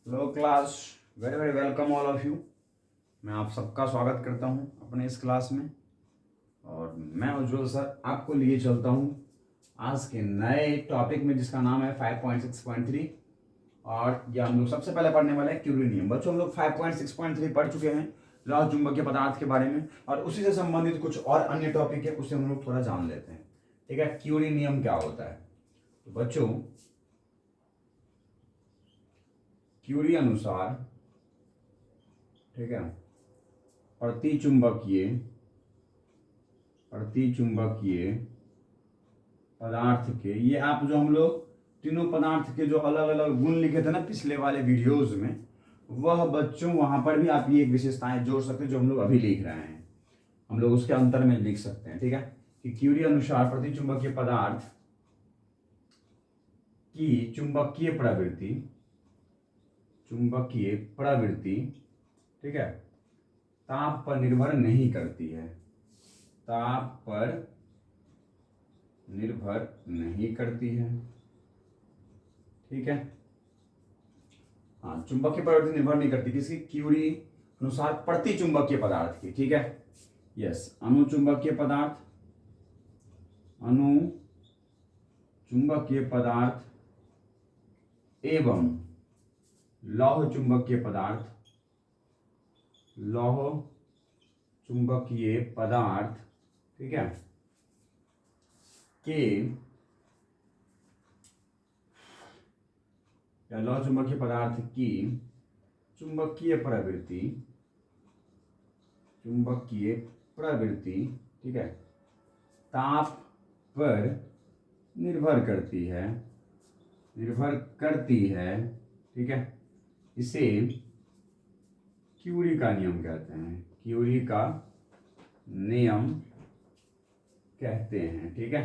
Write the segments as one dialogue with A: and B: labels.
A: Hello class, very very welcome all of you. मैं आप सबका स्वागत करता हूं अपने इस क्लास में। और मैं उज्जवल सर आपको लिए चलता हूं आज के नए टॉपिक में, जिसका नाम है 5.6.3। और ये हम लोग सबसे पहले पढ़ने वाले हैं क्यूरी नियम। बच्चों, हम लोग 5.6.3 पढ़ चुके हैं लौह चुंबकीय पदार्थ के बारे में, और उसी से संबंधित कुछ और अन्य टॉपिक है, उसे हम लोग थोड़ा जान लेते हैं। ठीक है, क्यूरी नियम क्या होता है। तो बच्चों, क्यूरी अनुसार, ठीक है, प्रतिचुंबकीय पदार्थ के, ये आप जो हम लोग तीनों पदार्थ के जो अलग अलग गुण लिखे थे ना पिछले वाले वीडियोस में, वह बच्चों वहां पर भी आप ये एक विशेषताएं जोड़ सकते हैं जो हम लोग अभी लिख रहे हैं। हम लोग उसके अंतर में लिख सकते हैं। ठीक है, कि क्यूरी अनुसार प्रतिचुंबकीय पदार्थ की चुंबकीय प्रवृत्ति, ठीक है, ताप पर निर्भर नहीं करती है। ताप पर निर्भर नहीं करती है। ठीक है, हाँ, चुंबकीय प्रवृत्ति निर्भर नहीं करती किसकी? क्यूरी अनुसार प्रतिचुंबकीय पदार्थ की। ठीक है, यस, अनुचुंबकीय पदार्थ एवं लौह चुंबकीय पदार्थ, ठीक है, के या लौह चुंबकीय पदार्थ की चुंबकीय प्रवृत्ति, ठीक है, ताप पर निर्भर करती है। ठीक है, इसे क्यूरी का नियम कहते हैं। ठीक है,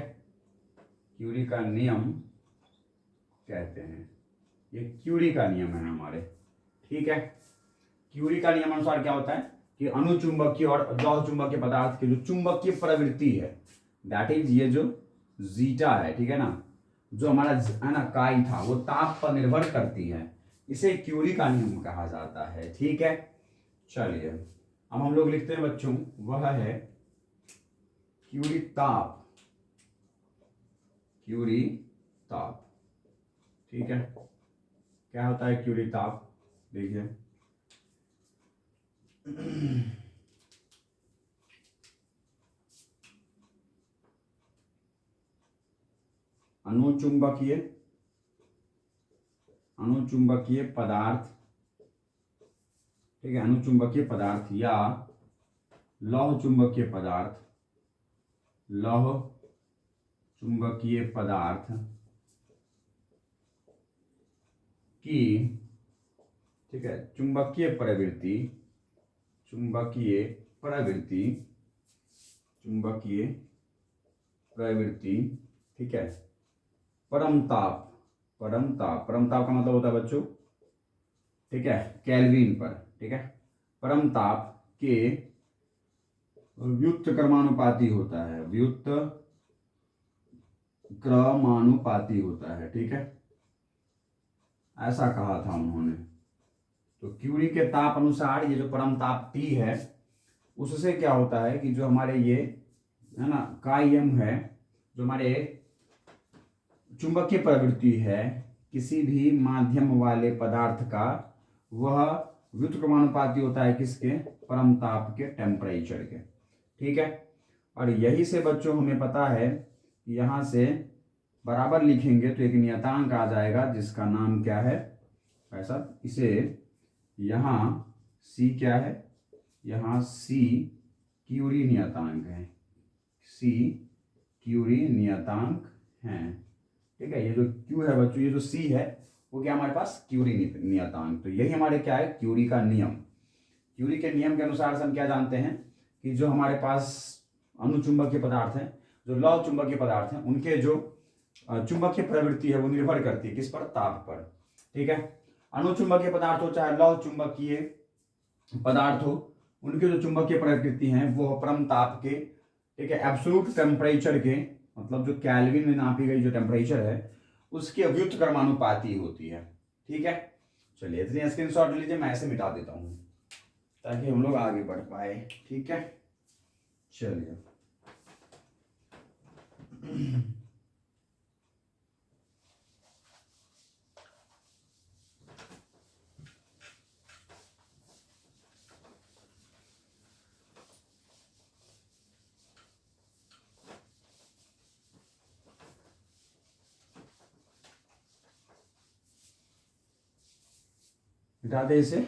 A: क्यूरी का नियम कहते हैं। ये क्यूरी का नियम है हमारे। ठीक है, क्यूरी का नियम अनुसार क्या होता है कि अनुचुंबकीय और लौह चुंबकीय पदार्थ की जो चुंबकीय प्रवृत्ति है, दैट इज ये जो जीटा है, ठीक है ना, जो हमारा है ना काई था, वो ताप पर निर्भर करती है। इसे क्यूरी का नियम कहा जाता है। ठीक है, चलिए अब हम लोग लिखते हैं बच्चों, वह है क्यूरी ताप। ठीक है, क्या होता है क्यूरी ताप? देखिए, अनुचुंबकीय पदार्थ, ठीक है, अनुचुंबकीय पदार्थ या लौह चुंबकीय पदार्थ की, ठीक है, चुंबकीय प्रवृत्ति, ठीक है, परम ताप का मतलब होता है बच्चों, ठीक है, केल्विन पर, ठीक है, परम ताप के व्युत्क्रमानुपाती होता है। ठीक है, ऐसा कहा था उन्होंने। तो क्यूरी के ताप अनुसार ये जो परम ताप T है, उससे क्या होता है कि जो हमारे ये है ना कायम है, जो हमारे चुंबकीय प्रवृत्ति है किसी भी माध्यम वाले पदार्थ का, वह व्युत्क्रमानुपाती होता है किसके? परम ताप के, टेम्परेचर के। ठीक है, और यही से बच्चों हमें पता है कि यहां से बराबर लिखेंगे तो एक नियतांक आ जाएगा जिसका नाम क्या है ऐसा, इसे यहाँ C क्या है? यहाँ C क्यूरी नियतांक है। C क्यूरी नियतांक है। ठीक है, ये जो Q है बच्चों, ये जो C है वो क्या हमारे पास? क्यूरी नियतांक। तो यही हमारे क्या है? क्यूरी का नियम। क्यूरी के नियम के अनुसार से हम क्या जानते हैं कि जो हमारे पास अनुचुंबकीय पदार्थ हैं, जो लौह चुंबकीय पदार्थ हैं, उनके जो चुंबकीय प्रवृत्ति है वो निर्भर करती है किस पर? ताप पर। ठीक है, अनुचुंबकीय पदार्थ हो चाहे लौह चुंबकीय पदार्थ हो, उनके जो चुंबकीय प्रकृति हैं वो परम ताप के, ठीक है, एब्सोल्यूट टेम्परेचर के, मतलब जो केल्विन में नापी गई जो टेम्परेचर है उसके व्युत्क्रमानुपाती होती है। ठीक है, चलिए इतनी स्क्रीनशॉट ले लीजिए, मैं ऐसे मिटा देता हूँ ताकि हम लोग आगे बढ़ पाए। ठीक है, चलिए मिटा दे इसे।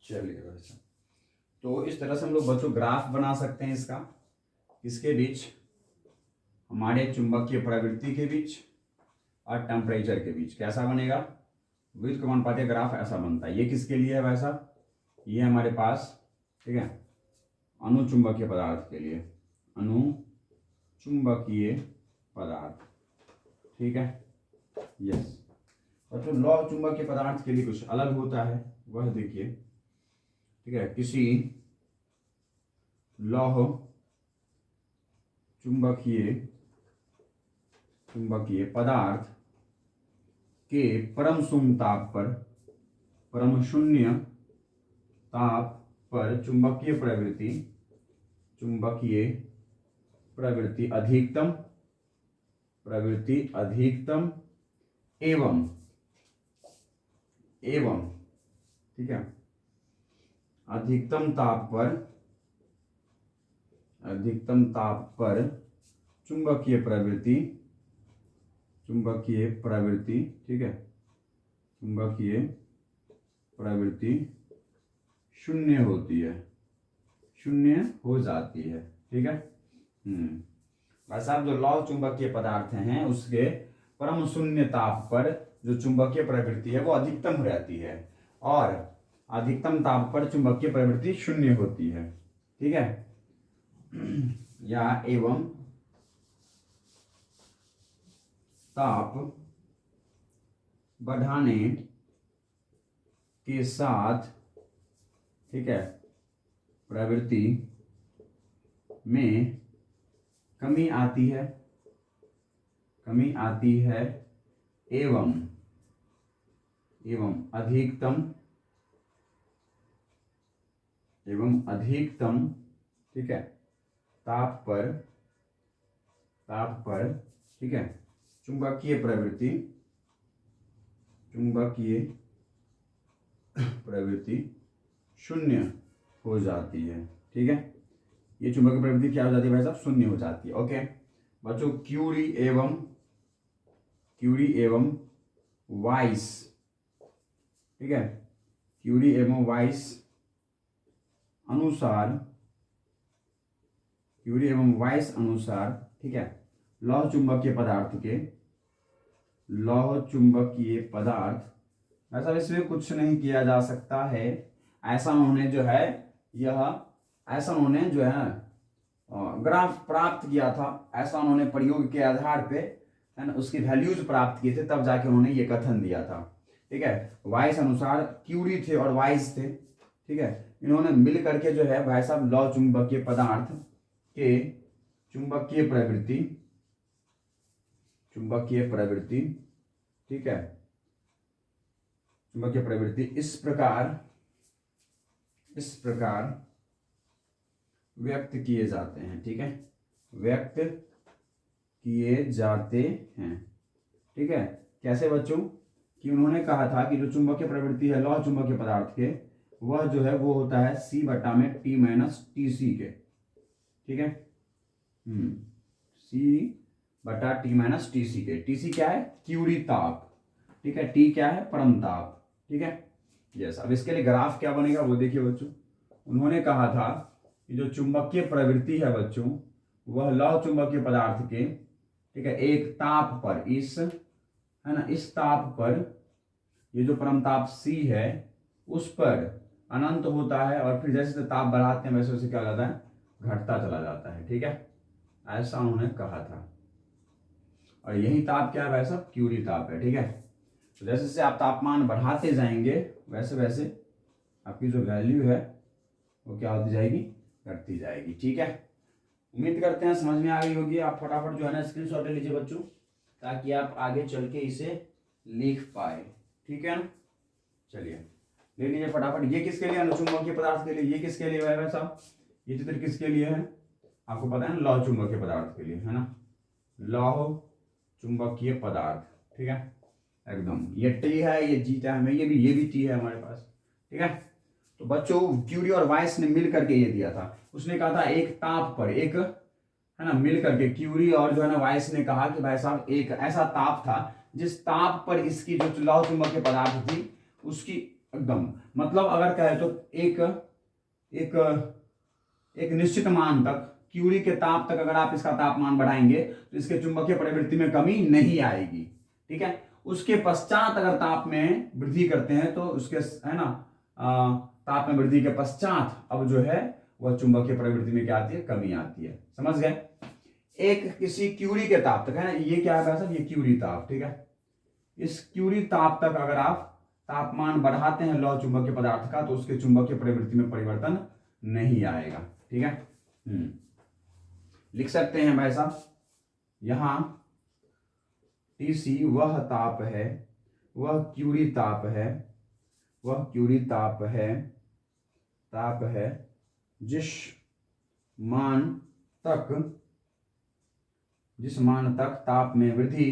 A: चलिए वैसे तो इस तरह से हम लोग बच्चों ग्राफ बना सकते हैं इसका, किसके बीच, हमारे चुंबकीय प्रवृत्ति के बीच और टेम्परेचर के बीच। कैसा बनेगा, विद्युत समानुपाती ग्राफ ऐसा बनता है। ये किसके लिए है वैसा, ये हमारे पास, ठीक है, अनुचुंबकीय पदार्थ के लिए, अनुचुंबकीय पदार्थ, ठीक है, यस। और जो लौह चुंबकीय पदार्थ के लिए कुछ अलग होता है, वह देखिए, ठीक है, किसी लौह चुंबकीय पदार्थ के परम शून्य ताप पर चुंबकीय प्रवृत्ति अधिकतम एवं, ठीक है, अधिकतम ताप पर चुंबकीय प्रवृत्ति, ठीक है, चुंबकीय प्रवृत्ति शून्य हो जाती है। ठीक है, भाई साहब, जो लौह चुंबकीय पदार्थ हैं उसके परम शून्य ताप पर जो चुंबकीय प्रवृत्ति है वो अधिकतम रहती है, और अधिकतम ताप पर चुंबकीय प्रवृत्ति शून्य होती है। ठीक है, या एवं ताप बढ़ाने के साथ, ठीक है, प्रवृत्ति में कमी आती है एवं अधिकतम, ठीक है, ताप पर, ठीक है, चुंबकीय प्रवृत्ति शून्य हो जाती है। ठीक है, ये चुंबकीय प्रवृत्ति क्या हो जाती है भाई साहब, शून्य हो जाती है। ओके बच्चों, क्यूरी एवं वाइस, ठीक है, क्यूरी एवं वाइस अनुसार, ठीक है, लौह चुंबकीय पदार्थ, ऐसा इसमें कुछ नहीं किया जा सकता है। ऐसा उन्होंने जो है ग्राफ प्राप्त किया था, ऐसा उन्होंने प्रयोग के आधार पे, है ना, उसकी वैल्यूज प्राप्त किए थे, तब जाके उन्होंने ये कथन दिया था। ठीक है, वाइस अनुसार क्यूरी थे और वाइस थे, ठीक है, इन्होंने मिल करके जो है भाई साहब लौह चुंबकीय पदार्थ के चुंबकीय प्रवृत्ति, ठीक है, चुंबकीय प्रवृत्ति इस प्रकार व्यक्त किए जाते हैं। ठीक है, व्यक्त किए जाते हैं। ठीक है, कैसे बच्चों, कि उन्होंने कहा था कि जो चुंबकीय प्रवृत्ति है लौह चुंबकीय पदार्थ के, वह जो है वो होता है C बटा में T माइनस TC के। ठीक है, C बटा T माइनस TC के। TC क्या है, क्यूरी ताप, ठीक है, T क्या है, परम ताप। ठीक है, यस। अब इसके लिए ग्राफ क्या बनेगा वो देखिए बच्चों, उन्होंने कहा था कि जो चुंबकीय प्रवृत्ति है बच्चों, वह लौह चुंबकीय पदार्थ के, ठीक है, एक ताप पर, इस, है ना, इस ताप पर, ये जो परम ताप C है उस पर अनंत होता है, और फिर जैसे ताप बढ़ाते हैं वैसे वैसे क्या हो जाता है, घटता चला जाता है। ठीक है, ऐसा उन्होंने कहा था, और यही ताप क्या है भाई साहब, क्यूरी ताप है। ठीक है, तो जैसे जैसे आप तापमान बढ़ाते जाएंगे वैसे वैसे आपकी जो वैल्यू है वो क्या होती जाएगी, घटती जाएगी। ठीक है, उम्मीद करते हैं समझ में आ गई होगी। आप फटाफट जो है ना स्क्रीनशॉट ले लीजिए बच्चों, ताकि आप आगे चल के इसे लिख पाए। ठीक है ना, चलिए ले लीजिए फटाफट। ये किसके लिए, अनुचुंबकीय पदार्थ के लिए। ये किसके लिए है भाई साहब, ये चित्र किसके लिए है, आपको पता है ना, लौह चुंबकीय पदार्थ के लिए है ना, लौह चुंबकीय पदार्थ। ठीक है एकदम, ये टी है, ये जीटा है, ये भी टी है हमारे पास। ठीक है, तो बच्चों क्यूरी और वाइस ने मिल करके ये दिया था। उसने कहा था एक ताप पर, एक है ना, मिल करके क्यूरी और जो है ना वाइस ने कहा कि भाई साहब एक ऐसा ताप था जिस ताप पर इसकी जो लौह चुंबकीय पदार्थ थी उसकी एकदम, मतलब अगर कहे तो एक एक एक निश्चित मान तक, क्यूरी के ताप तक अगर आप इसका तापमान बढ़ाएंगे तो इसके चुंबकीय प्रवृत्ति में कमी नहीं आएगी। ठीक है, उसके पश्चात अगर ताप में वृद्धि करते हैं तो उसके है ना ताप में वृद्धि के पश्चात अब जो है वह चुंबकीय प्रवृत्ति में क्या आती है, कमी आती है। समझ गए, एक किसी क्यूरी के ताप तक है ना, ये क्या है साहब, ये क्यूरी ताप। ठीक है, इस क्यूरी ताप तक अगर आप तापमान बढ़ाते हैं लौह चुंबकीय पदार्थ का तो उसके चुंबकीय प्रवृत्ति में परिवर्तन नहीं आएगा। ठीक है, लिख सकते हैं भाई साहब, यहां टीसी वह ताप है, वह क्यूरी ताप है, वह क्यूरी ताप है जिस मान तक ताप में वृद्धि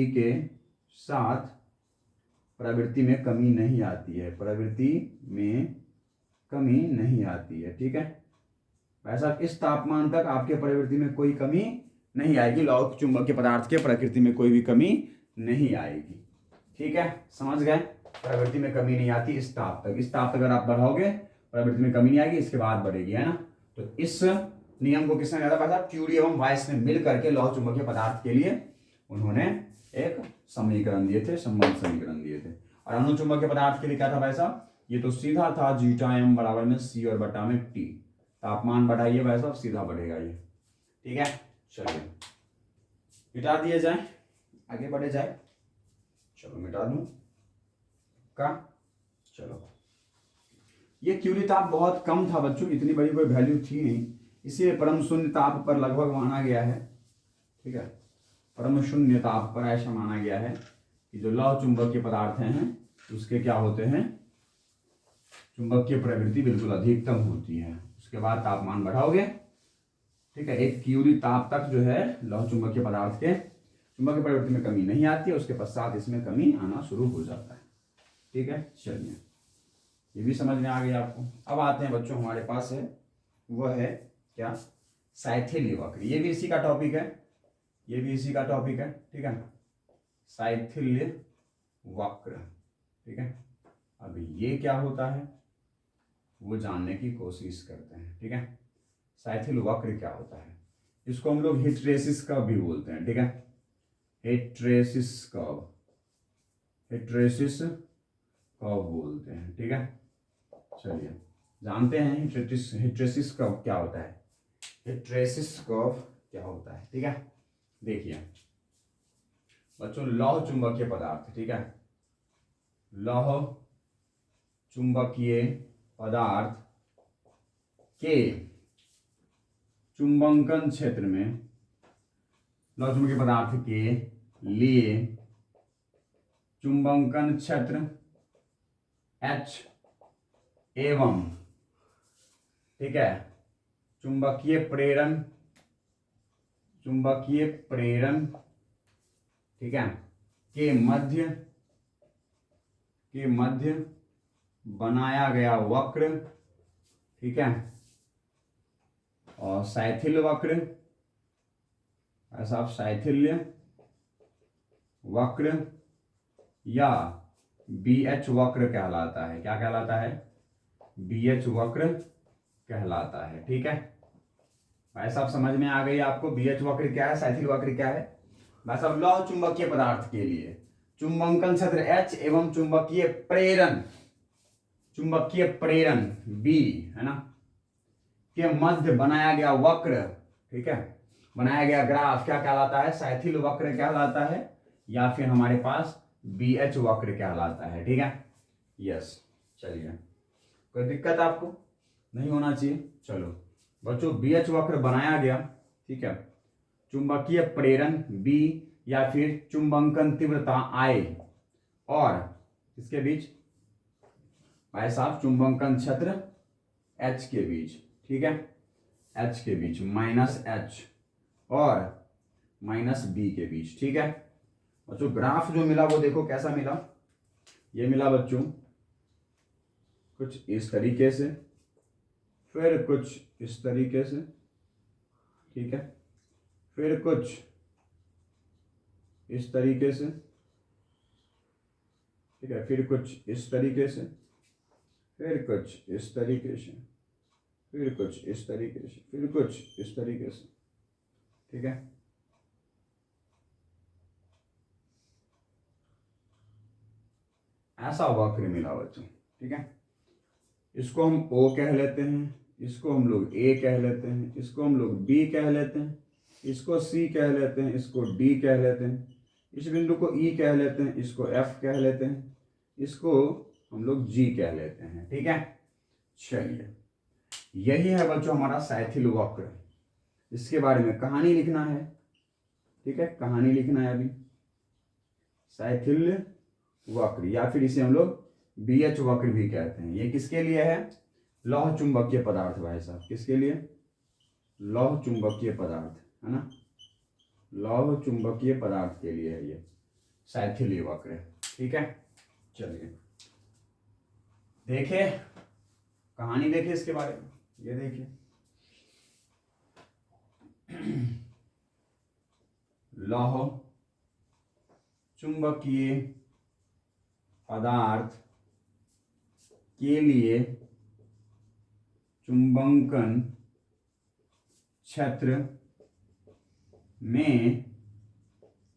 A: के साथ प्रवृत्ति में कमी नहीं आती है, प्रवृत्ति में कमी नहीं आती है। ठीक है, ऐसा इस तापमान तक आपके प्रवृत्ति में कोई कमी नहीं आएगी, लौह चुंबकीय पदार्थ के प्रकृति में कोई भी कमी नहीं आएगी। ठीक है, समझ गए, प्रवृत्ति में कमी नहीं आती इस ताप तक। इस ताप तक अगर आप बढ़ाओगे प्रवृत्ति में कमी नहीं आएगी, इसके बाद बढ़ेगी, है ना। तो इस नियम को किसने ज्यादा पता, क्यूरी एवं वाइस ने मिल करके लौह चुंबकीय पदार्थ के लिए उन्होंने एक समीकरण दिए थे, संबंध समीकरण दिए थे। और अनुचुंबकीय पदार्थ के लिए क्या था भाई साहब, ये तो सीधा था, जीटा एम बराबर में सी और बटा में टी। तापमान बढ़ाइए भाई साहब, सीधा बढ़ेगा ये। ठीक है, चलिए मिटा दिए जाए, आगे बढ़े जाए। चलो मिटा दूं का, चलो ये क्यूरी ताप बहुत कम था बच्चों, इतनी बड़ी कोई वैल्यू थी नहीं, इसीलिए परम शून्य ताप पर लगभग माना गया है। ठीक है, परम शून्य ताप पर ऐसा माना गया है कि जो लौह चुंबकीय पदार्थ हैं उसके क्या होते हैं, चुंबकीय प्रवृत्ति बिल्कुल अधिकतम होती है। उसके बाद तापमान बढ़ाओगे, ठीक है, एक क्यूरी ताप तक जो है लौह चुंबकीय पदार्थ के चुंबकीय प्रवृत्ति में कमी नहीं आती है, उसके पश्चात इसमें कमी आना शुरू हो जाता है। ठीक है, चलिए ये भी समझ में आ गया आपको। अब आते हैं बच्चों, हमारे पास है वह है क्या, शैथिल्य वक्र। ये भी इसी का टॉपिक है, ये भी इसी का टॉपिक है। ठीक है, शैथिल्य वक्र। ठीक है, अब ये क्या होता है वो जानने की कोशिश करते हैं। ठीक है, शैथिल्य वक्र क्या होता है, इसको हम लोग हिस्टैरिसीस कर्व भी बोलते हैं। ठीक है, हिस्टैरिसीस कर्व, हिस्टैरिसीस कर्व बोलते हैं। ठीक है, चलिए जानते हैं हिस्टैरिसीस कर्व क्या होता है, हिस्टैरिसीस कर्व क्या होता है। ठीक है, देखिए बच्चों, लौह चुंबकीय पदार्थ, ठीक है, लौह चुंबकीय पदार्थ के चुंबकन क्षेत्र में, लौह चुंबकीय पदार्थ के लिए चुंबकन क्षेत्र H एवं, ठीक है, चुंबकीय प्रेरण, ठीक है, के मध्य बनाया गया वक्र, ठीक है, और शैथिल्य वक्र, ऐसा शैथिल्य वक्र या BH वक्र कहलाता है। क्या कहलाता है, BH वक्र कहलाता है। ठीक है, भाई साहब समझ में आ गई आपको, BH वक्र क्या है, शैथिल्य वक्र क्या है। भाई साहब लौह चुंबकीय पदार्थ के लिए चुंबकन क्षेत्र H एवं चुंबकीय प्रेरण B, है ना, के मध्य बनाया गया वक्र, ठीक है, बनाया गया ग्राफ क्या कहलाता है, शैथिल्य वक्र कहलाता है, या फिर हमारे पास BH वक्र कहलाता है। ठीक है, यस, चलिए कोई दिक्कत आपको नहीं होना चाहिए। चलो बच्चों, BH वक्र बनाया गया, ठीक है। चुंबकीय प्रेरण B या फिर चुंबकन तीव्रता I और इसके बीच भाई साहब चुंबकन क्षेत्र H के बीच, ठीक है, H के बीच -H और -B के बीच, ठीक है बच्चों। ग्राफ जो मिला वो देखो कैसा मिला, ये मिला बच्चों कुछ इस तरीके से, फिर कुछ इस तरीके से, ठीक है, फिर कुछ इस तरीके से, ठीक है, फिर कुछ इस तरीके से, फिर कुछ इस तरीके से, फिर कुछ इस तरीके से, फिर कुछ इस तरीके से, ठीक है। ऐसा वक्र मिला बच्चों, ठीक है। इसको हम O कह लेते हैं, इसको हम लोग A कह लेते हैं, इसको हम लोग B कह लेते हैं, इसको C कह लेते हैं, इसको D कह लेते हैं, इस बिंदु को E कह लेते हैं, इसको F कह लेते हैं, इसको हम लोग G कह लेते हैं, ठीक है। चलिए, यही है बच्चों हमारा शैथिल वक्र। इसके बारे में कहानी लिखना है, ठीक है, कहानी लिखना है अभी। शैथिल वक्र या फिर इसे हम लोग BH वक्र भी कहते हैं। ये किसके लिए है? लौह चुंबकीय पदार्थ भाई साहब, किसके लिए? लौह चुंबकीय पदार्थ, है ना, लौह चुंबकीय पदार्थ के लिए है ये शैथिल वक्र, ठीक है। चलिए देखिए, कहानी देखिए इसके बारे में, ये देखिए लौह चुंबकीय पदार्थ के लिए चुंबकन क्षेत्र में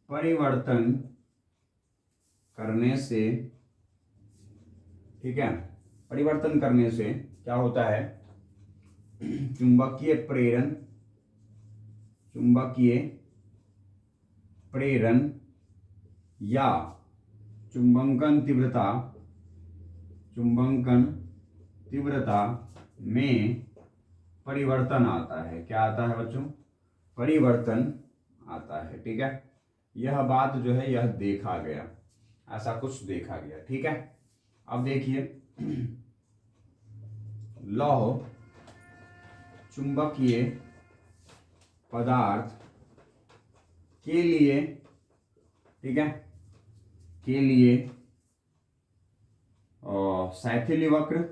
A: परिवर्तन करने से, ठीक है, परिवर्तन करने से क्या होता है? चुंबकीय प्रेरण, चुंबकीय प्रेरण या चुंबकन तीव्रता, चुंबकन तीव्रता में परिवर्तन आता है। क्या आता है बच्चों? परिवर्तन आता है, ठीक है। यह बात जो है यह देखा गया, ऐसा कुछ देखा गया, ठीक है। अब देखिए, लौह चुंबकीय पदार्थ के लिए, ठीक है, के लिए शैथिल्य वक्र,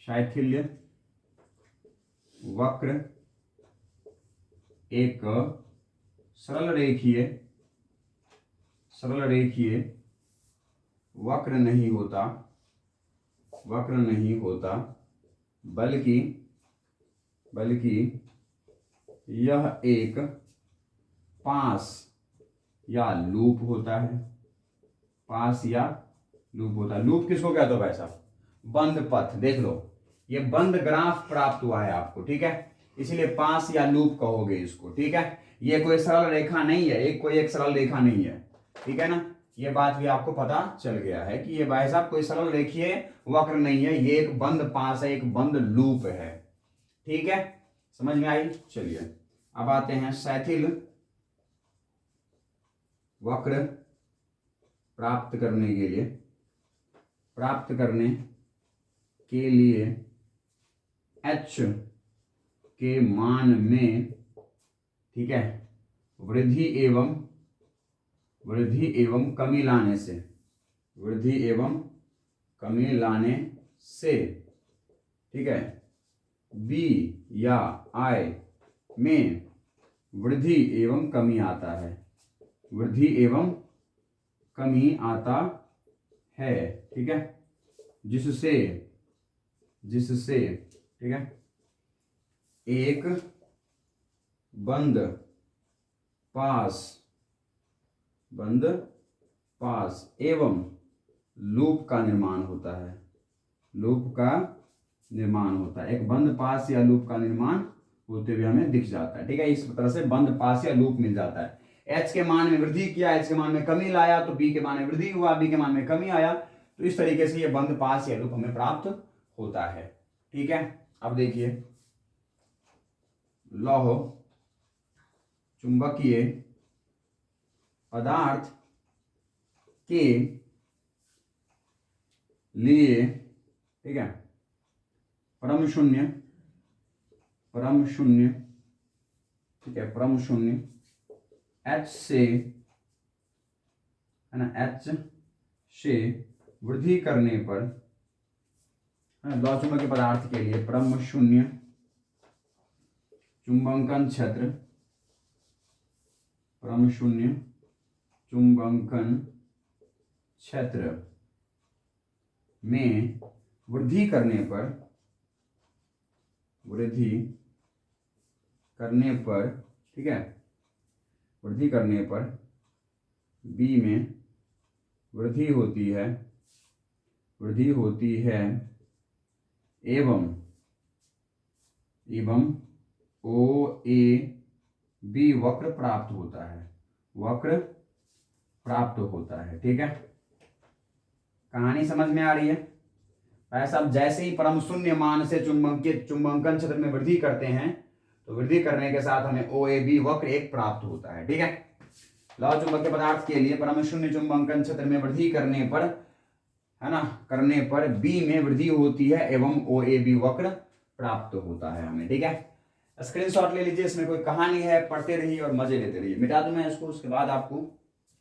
A: शैथिल्य वक्र एक सरल रेखीय वक्र नहीं होता, वक्र नहीं होता, बल्कि यह एक पास या लूप होता है, पास या लूप होता है। लूप किसको कहते हो भाई साहब? बंद पथ। देख लो, ये बंद ग्राफ प्राप्त हुआ है आपको, ठीक है, इसीलिए पास या लूप कहोगे इसको, ठीक है। ये कोई सरल रेखा नहीं है, एक सरल रेखा नहीं है, ठीक है ना। ये बात भी आपको पता चल गया है कि ये भाई साहब कोई सरल रेखीय वक्र नहीं है, ये एक बंद पास है, एक बंद लूप है, ठीक है, समझ में आई। चलिए अब आते हैं शैथिल वक्र प्राप्त करने के लिए H के मान में, ठीक है, वृद्धि एवं कमी लाने से, ठीक है, B या I में वृद्धि एवं कमी आता है, वृद्धि एवं कमी आता है, ठीक है, जिससे, ठीक है, एक बंद पास एवं लूप का निर्माण होता है, लूप का निर्माण होता है। एक बंद पास या लूप का निर्माण होते हुए हमें दिख जाता है, ठीक है। इस तरह से बंद पास या लूप मिल जाता है। H के मान में वृद्धि किया, H के मान में कमी लाया, तो B के मान में वृद्धि हुआ, B के मान में कमी आया, तो इस तरीके से ये बंद पास या लूप हमें प्राप्त होता है। ठीक है, अब देखिए लौह चुंबकीय पदार्थ के लिए, ठीक है, परम शून्य, ठीक है, परम शून्य H से, है ना, H से वृद्धि करने पर, लौह चुंबकीय पदार्थ के लिए परम शून्य चुंबकन क्षेत्र, परम शून्य चुंबकन क्षेत्र में वृद्धि करने पर, ठीक है, वृद्धि करने पर B में वृद्धि होती है एवं OAB वक्र प्राप्त होता है। ठीक है, कहानी समझ में आ रही है? ऐसा जैसे ही परम शून्य मान से चुंबकन क्षेत्र में वृद्धि करते हैं तो वृद्धि करने के साथ हमें OAB वक्र एक प्राप्त होता है। ठीक है, लौह चुंबकीय पदार्थ के लिए परम शून्य चुंबकन क्षेत्र में वृद्धि करने पर, है ना, B में वृद्धि होती है एवं OAB वक्र प्राप्त होता है हमें। ठीक है, स्क्रीनशॉट ले लीजिए, इसमें कोई कहानी है, पढ़ते रहिए और मजे लेते रहिए। मिटा दूं मैं इसको, उसके बाद आपको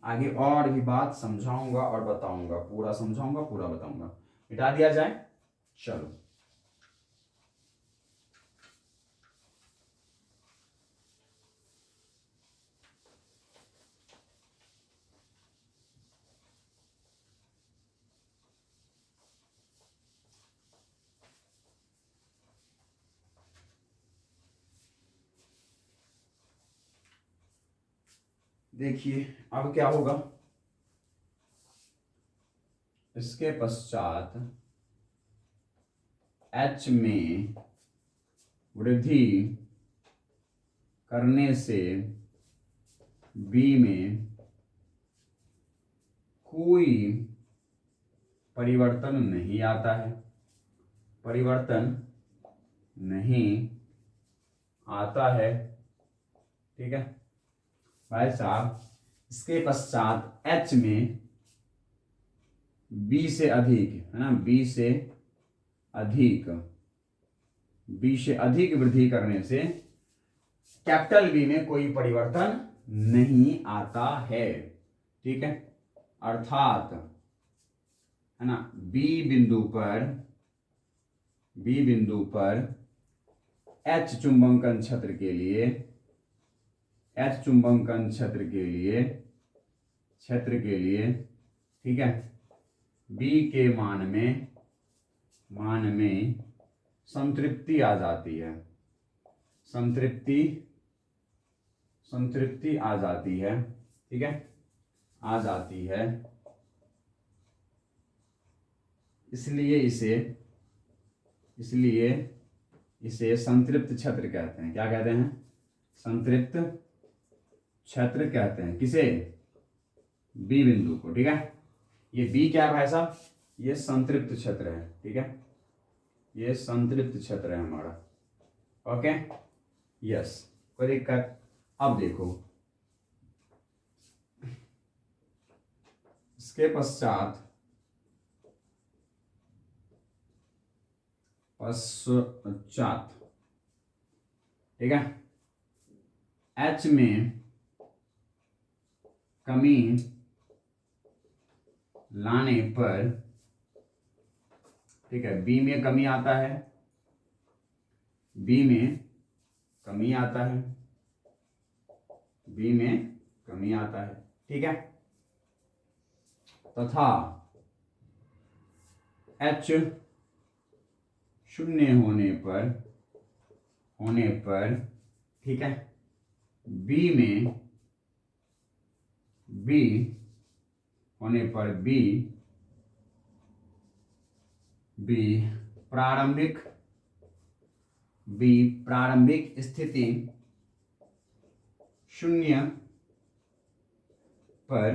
A: आगे और भी बात समझाऊंगा और बताऊंगा, पूरा समझाऊंगा, पूरा बताऊंगा। मिटा दिया जाए, चलो। देखिए अब क्या होगा, इसके पश्चात H में वृद्धि करने से B में कोई परिवर्तन नहीं आता है। ठीक है भाई साहब, इसके पश्चात H में B से अधिक, है ना, B से अधिक वृद्धि करने से कैपिटल B में कोई परिवर्तन नहीं आता है। ठीक है, अर्थात, है ना, B बिंदु पर H चुंबकन क्षेत्र के लिए, ठीक है, B के मान में संतृप्ति आ जाती है, संतृप्ति आ जाती है। ठीक है, आ जाती है, इसलिए इसे संतृप्त क्षेत्र कहते हैं। क्या कहते हैं? संतृप्त क्षेत्र कहते हैं। किसे? बी बिंदु को। ठीक है, ये बी क्या है भाई साहब? ये संतृप्त क्षेत्र है। ठीक है, ये संतृप्त क्षेत्र है हमारा। ओके, यस, कोई दिक्कत? अब देखो, इसके पश्चात ठीक है, H में कमी लाने पर, ठीक है, B में कमी आता है, B में कमी आता है, B में कमी आता है। ठीक है, तथा H शून्य होने पर, ठीक है, B होने पर प्रारंभिक स्थिति शून्य पर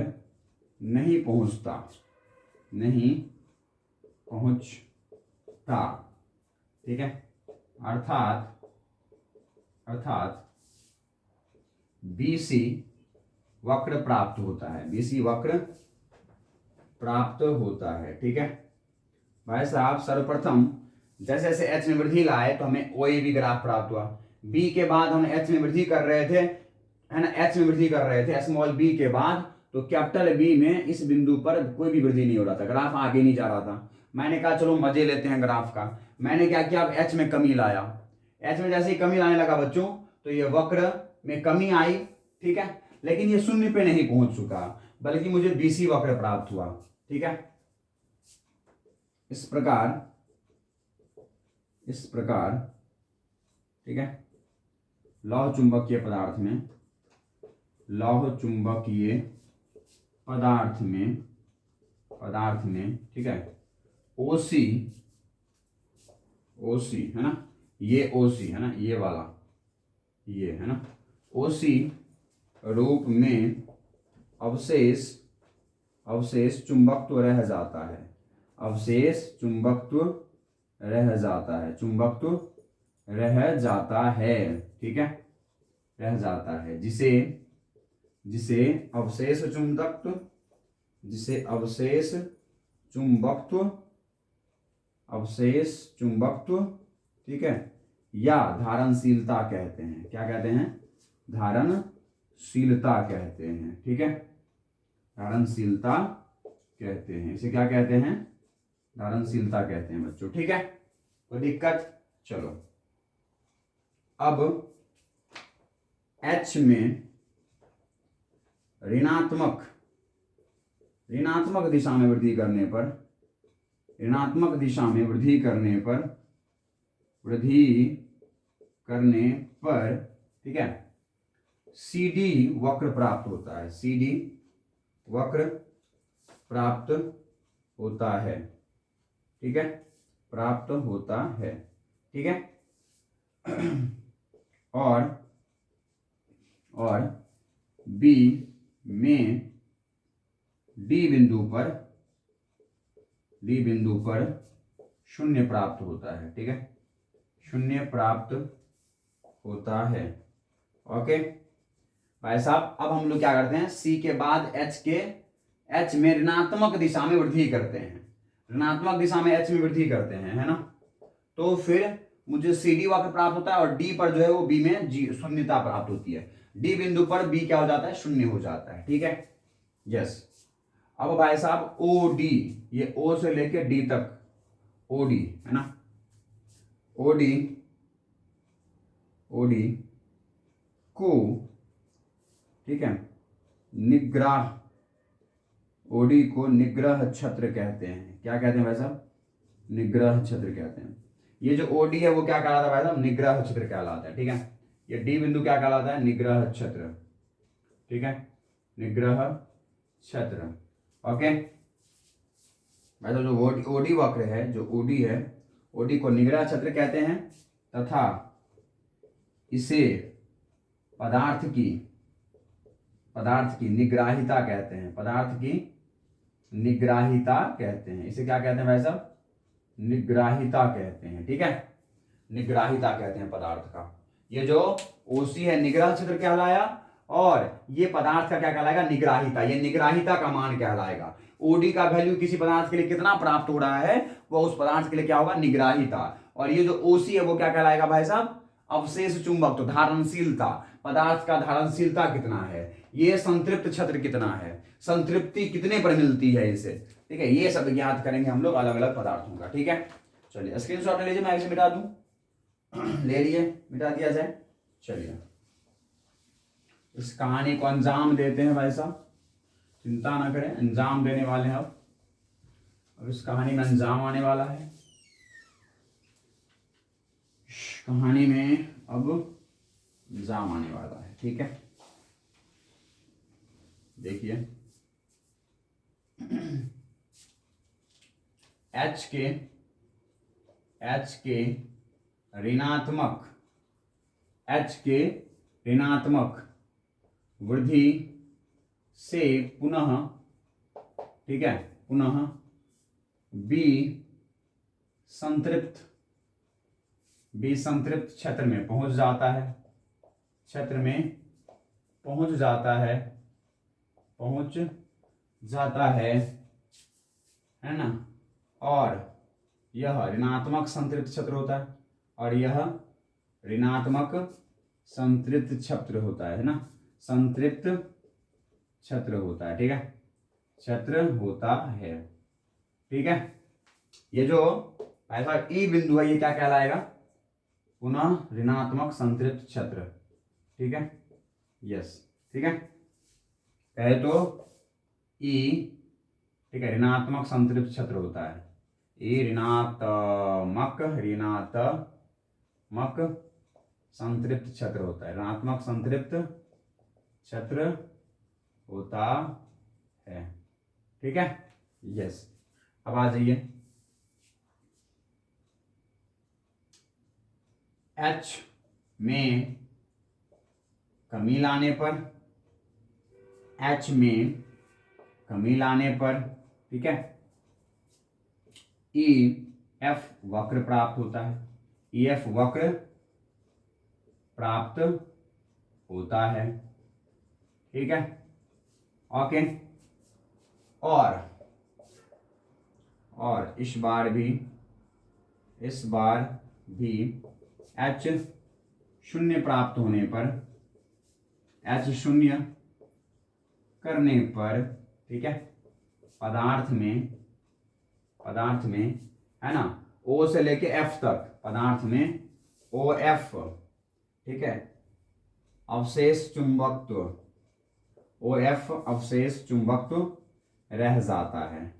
A: नहीं पहुंचता पहुंचता, ठीक है। अर्थात BC वक्र प्राप्त होता है, BC वक्र प्राप्त होता है, ठीक है भाई साहब। सर्वप्रथम जैसे जैसे H में वृद्धि लाए तो हमें OAB ग्राफ प्राप्त हुआ। B के बाद हम H में वृद्धि कर रहे थे, है ना, H में वृद्धि कर रहे थे स्मॉल b के बाद, तो कैपिटल B में इस बिंदु पर कोई भी वृद्धि नहीं हो रहा था, ग्राफ आगे नहीं जा रहा था। मैंने कहा चलो मजे लेते हैं ग्राफ का। मैंने क्या किया, अब H में कमी लाया। H में जैसे ही कमी लाने लगा बच्चों, तो ये वक्र में कमी आई, ठीक है, लेकिन ये शून्य पे नहीं पहुंच चुका, बल्कि मुझे BC वक्र प्राप्त हुआ, ठीक है। इस प्रकार, ठीक है, लौह चुंबकीय पदार्थ में, ठीक है, OC है ना, ये OC है ना, ये वाला, ये है ना, OC रूप में अवशेष चुंबकत्व रह जाता है, ठीक है, रह जाता है, जिसे अवशेष चुंबकत्व, ठीक है, या धारणशीलता कहते हैं। क्या कहते हैं, धारणशीलता कहते हैं, ठीक है, धारणशीलता कहते हैं, इसे क्या कहते हैं, धारणशीलता कहते हैं बच्चों, ठीक है। कोई दिक्कत, चलो अब H में ऋणात्मक दिशा में वृद्धि करने पर, ठीक है, CD वक्र प्राप्त होता है, ठीक है, प्राप्त होता है, ठीक है। और B में D बिंदु पर शून्य प्राप्त होता है, ठीक है, शून्य प्राप्त होता है, ओके भाई साहब। अब हम लोग क्या करते हैं, C के बाद H में ऋणात्मक दिशा में वृद्धि करते हैं, H में वृद्धि करते हैं, है ना, तो फिर मुझे CD वक्र प्राप्त होता है, और D पर जो है वो B में शून्यता प्राप्त होती है। D बिंदु पर B क्या हो जाता है, शून्य हो जाता है, ठीक है, यस। अब भाई साहब OD, ये O से लेके D तक OD है ना, OD को, ठीक है, OD को निग्रह छत्र कहते हैं। क्या कहते हैं भाई साहब, निग्रह छत्र कहते हैं। ये जो OD है वो क्या कहलाता है भाई साहब, निग्रह छत्र कहलाता है, ठीक है। ये D बिंदु क्या कहलाता है, निग्रह छत्र, ठीक है, निग्रह छत्र, ओके भाई साहब। जो OD वक्र है, जो OD है, OD को निग्रह छत्र कहते हैं, तथा इसे पदार्थ की निग्राहिता कहते हैं, इसे क्या कहते हैं भाई साहब, निग्राहिता कहते हैं, ठीक है, निग्राहिता कहते हैं पदार्थ का। ये जो OC है निग्रह क्षेत्र कहलाया, और ये पदार्थ का क्या कहलाएगा, निग्राहिता, ये निग्राहिता का मान कहलाएगा। OD का वैल्यू किसी पदार्थ के लिए कितना प्राप्त हो रहा है, वो उस पदार्थ के लिए क्या होगा, निग्राहिता। और ये जो OC है वो क्या कहलाएगा भाई साहब, अवशेष चुंबक, तो धारणशीलता, पदार्थ का धारणशीलता कितना है, ये संतृप्त क्षेत्र कितना है, संतृप्ति कितने पर मिलती है इसे, ठीक है, ये सब ज्ञात करेंगे हम लोग अलग अलग पदार्थों का, ठीक है। चलिए स्क्रीनशॉट ले लीजिए, मैं इसे मिटा दूं, ले लिए, मिटा दिया जाए। चलिए इस कहानी को अंजाम देते हैं भाई साहब, चिंता ना करें, अंजाम देने वाले हैं। अब इस कहानी में अंजाम आने वाला है, कहानी में अब अंजाम आने वाला है, ठीक है। देखिए H के ऋणात्मक वृद्धि से पुनः, ठीक है, पुनः B संतृप्त विसंतृप्त क्षेत्र में पहुंच जाता है, क्षेत्र में पहुंच जाता है, पहुंच जाता है ना। और यह ऋणात्मक संतृप्त क्षेत्र होता है, और यह ऋणात्मक संतृप्त क्षेत्र होता है ना, संतृप्त क्षेत्र होता है, ठीक है, क्षेत्र होता है, ठीक है। ये जो ऐसा ई बिंदु है ये क्या कहलाएगा, पुनः ऋणात्मक संतृप्त क्षेत्र, ठीक है, यस, ठीक है। कहे तो ई, ठीक है, ऋणात्मक संतृप्त क्षेत्र होता है, ई ऋणात्मक संतृप्त क्षेत्र होता है, ऋणात्मक संतृप्त क्षेत्र होता है, ठीक है, यस। अब आ जाइए, H में कमी लाने पर, H में कमी लाने पर, ठीक है, EF वक्र प्राप्त होता है, EF वक्र प्राप्त होता है, ठीक है, ओके। और इस बार भी H शून्य प्राप्त होने पर, H शून्य करने पर, ठीक है, पदार्थ में है ना, O से लेके F तक पदार्थ में OF, ठीक है, अवशेष चुंबकत्व, OF अवशेष चुंबकत्व रह जाता है,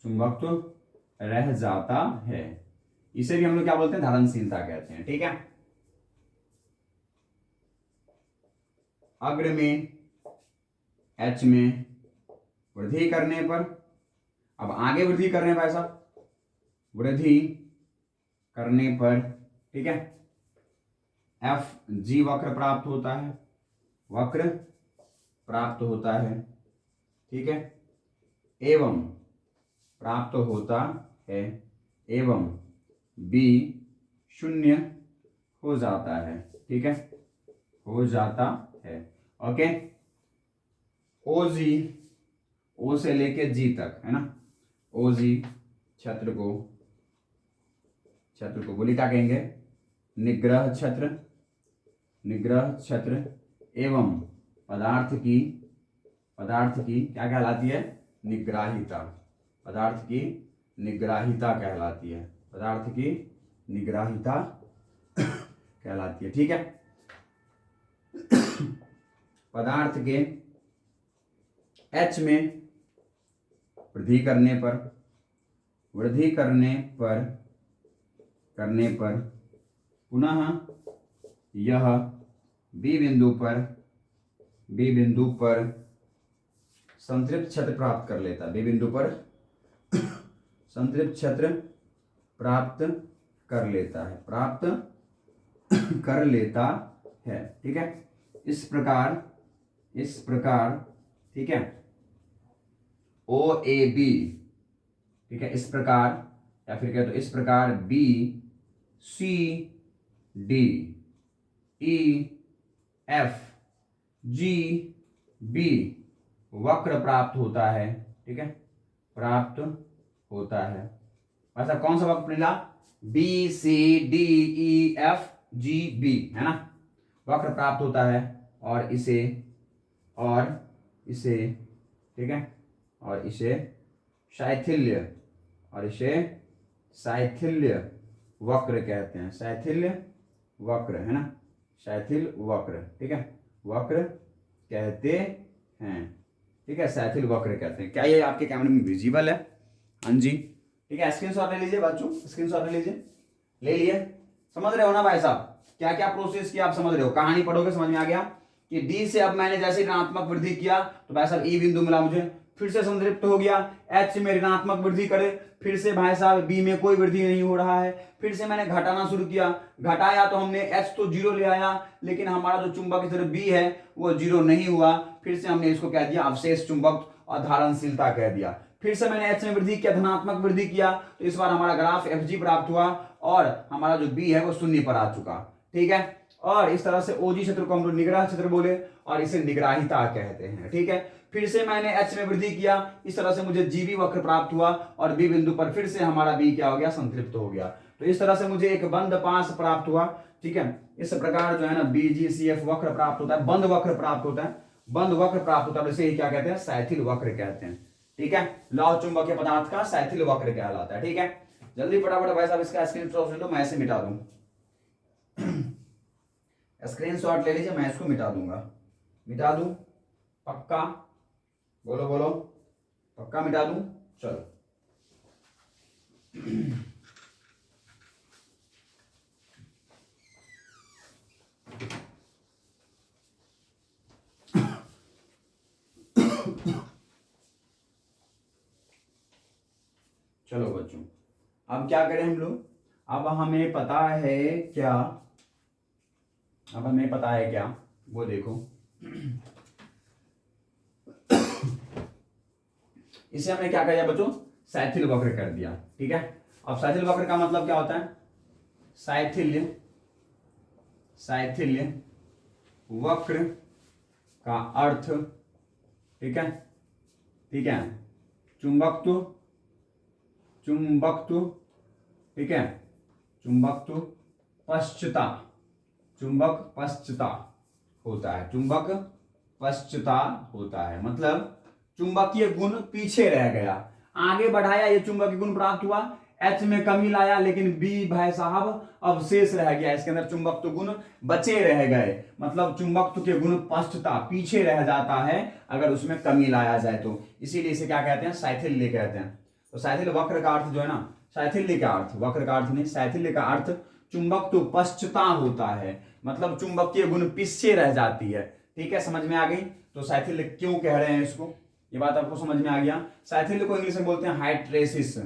A: चुंबकत्व रह जाता है। इसे भी हम लोग क्या बोलते हैं, धारणशीलता कहते हैं, ठीक है। अग्र में H में वृद्धि करने पर, अब आगे वृद्धि करने पर, ऐसा वृद्धि करने पर, ठीक है, FG वक्र प्राप्त होता है, वक्र प्राप्त होता है, ठीक है, एवं प्राप्त होता है, एवं B शून्य हो जाता है, ठीक है, हो जाता है, ओके। OG, O से लेके G तक है ना, OG क्षेत्र को बोली क्या कहेंगे, निग्रह क्षेत्र एवं पदार्थ की क्या कहलाती है, निग्राहिता, पदार्थ की निग्राहिता कहलाती है, पदार्थ की निग्राहिता कहलाती है, ठीक है। पदार्थ के H में वृद्धि करने पर पुनः यह B बिंदु पर संतृप्त क्षेत्र प्राप्त कर लेता है, B बिंदु पर संतृप्त क्षेत्र प्राप्त कर लेता है, ठीक है। इस प्रकार, ठीक है, OAB, ठीक है, इस प्रकार, या फिर क्या तो इस प्रकार BCD EFGB वक्र प्राप्त होता है, ठीक है, प्राप्त होता है। ऐसा कौन सा वक्र मिला, BCDEFGB है ना, वक्र प्राप्त होता है, और इसे ठीक है, और इसे शैथिल्य वक्र कहते हैं, शैथिल्य वक्र है ना, शैथिल वक्र, ठीक है, वक्र कहते हैं, ठीक है, शैथिल वक्र कहते हैं। क्या ये आपके कैमरे में विजिबल है, हाँ जी, ठीक है। स्क्रीनशॉट ले लीजिए बच्चों, स्क्रीनशॉट ले लिए, समझ रहे हो ना भाई साहब, क्या क्या प्रोसेस किया आप समझ रहे हो, कहानी पढ़ोगे समझ में आ गया कि डी से अब मैंने जैसे ऋणात्मक वृद्धि किया तो भाई साहब ई बिंदु मिला मुझे, फिर से संतृप्त हो गया, एच में ऋणात्मक वृद्धि करे, फिर से भाई साहब बी में कोई वृद्धि नहीं हो रहा है, फिर से मैंने घटाना शुरू किया, घटाया तो हमने एच तो जीरो ले आया, लेकिन हमारा जो चुंबक की तरफ बी है वो जीरो नहीं हुआ, फिर से हमने इसको कह दिया अवशेष चुंबक और धारणशीलता कह दिया, फिर से मैंने H में वृद्धि किया, धनात्मक वृद्धि किया, तो इस बार हमारा ग्राफ FG प्राप्त हुआ और हमारा जो B है वो शून्य पर आ चुका। ठीक है, और इस तरह से OG क्षेत्र को हम लोग निग्रह क्षेत्र बोले और इसे निग्राहिता कहते हैं। ठीक है, फिर से मैंने H में वृद्धि किया, इस तरह से मुझे GB वक्र प्राप्त हुआ और B बिंदु पर फिर से हमारा B क्या हो गया, संतृप्त हो गया। तो इस तरह से मुझे एक बंद पाश प्राप्त हुआ। ठीक है, इस प्रकार जो है ना BGCF वक्र प्राप्त होता है, बंद वक्र प्राप्त होता है, बंद वक्र प्राप्त होता है, इसे ही क्या कहते हैं, शैथिल वक्र कहते हैं। ठीक है, लौह चुंबकीय पदार्थ का शैथिल वक्र कहलाता है। ठीक है, जल्दी फटाफट भाई साहब इसका स्क्रीनशॉट ले लो, मैं इसे मिटा दूं। स्क्रीनशॉट ले लीजिए, मैं इसको मिटा दूंगा। मिटा दूं पक्का? बोलो बोलो, पक्का मिटा दूं? चलो चलो बच्चों, अब क्या करें हम लोग, अब हमें पता है क्या, अब हमें पता है क्या, वो देखो इसे हमने क्या कर दिया बच्चों, शैथिल वक्र कर दिया। ठीक है, अब शैथिल वक्र का मतलब क्या होता है, शैथिल्य, शैथिल्य वक्र का अर्थ, ठीक है, ठीक है, चुंबकत्व, चुंबकत्व, ठीक है, चुंबकत्व पश्चता, चुंबक पश्चता होता है, चुंबक पश्चता होता है, मतलब चुंबकीय गुण पीछे रह गया, आगे बढ़ाया, ये चुंबकीय गुण प्राप्त हुआ, H में कमी लाया, लेकिन B भाई साहब अब शेष रह गया, इसके अंदर चुंबकत्व गुण बचे रह गए, मतलब चुंबकत्व के गुण पश्चता, पीछे रह जाता है अगर उसमें कमी लाया जाए तो, इसीलिए इसे क्या कहते हैं, शैथिल्य कहते हैं। तो शैथिल्य वक्र का अर्थ जो है ना, शैथिल्य का अर्थ, वक्र का अर्थ नहीं, शैथिल्य का अर्थ चुंबकत्व पश्चता होता है, मतलब चुंबकीय गुण पीछे रह जाती है। ठीक है, समझ में आ गई? तो शैथिल्य क्यों कह रहे हैं इसको, ये बात आपको समझ में आ गया। शैथिल्य को इंग्लिश में बोलते हैं हाइट्रेसिस,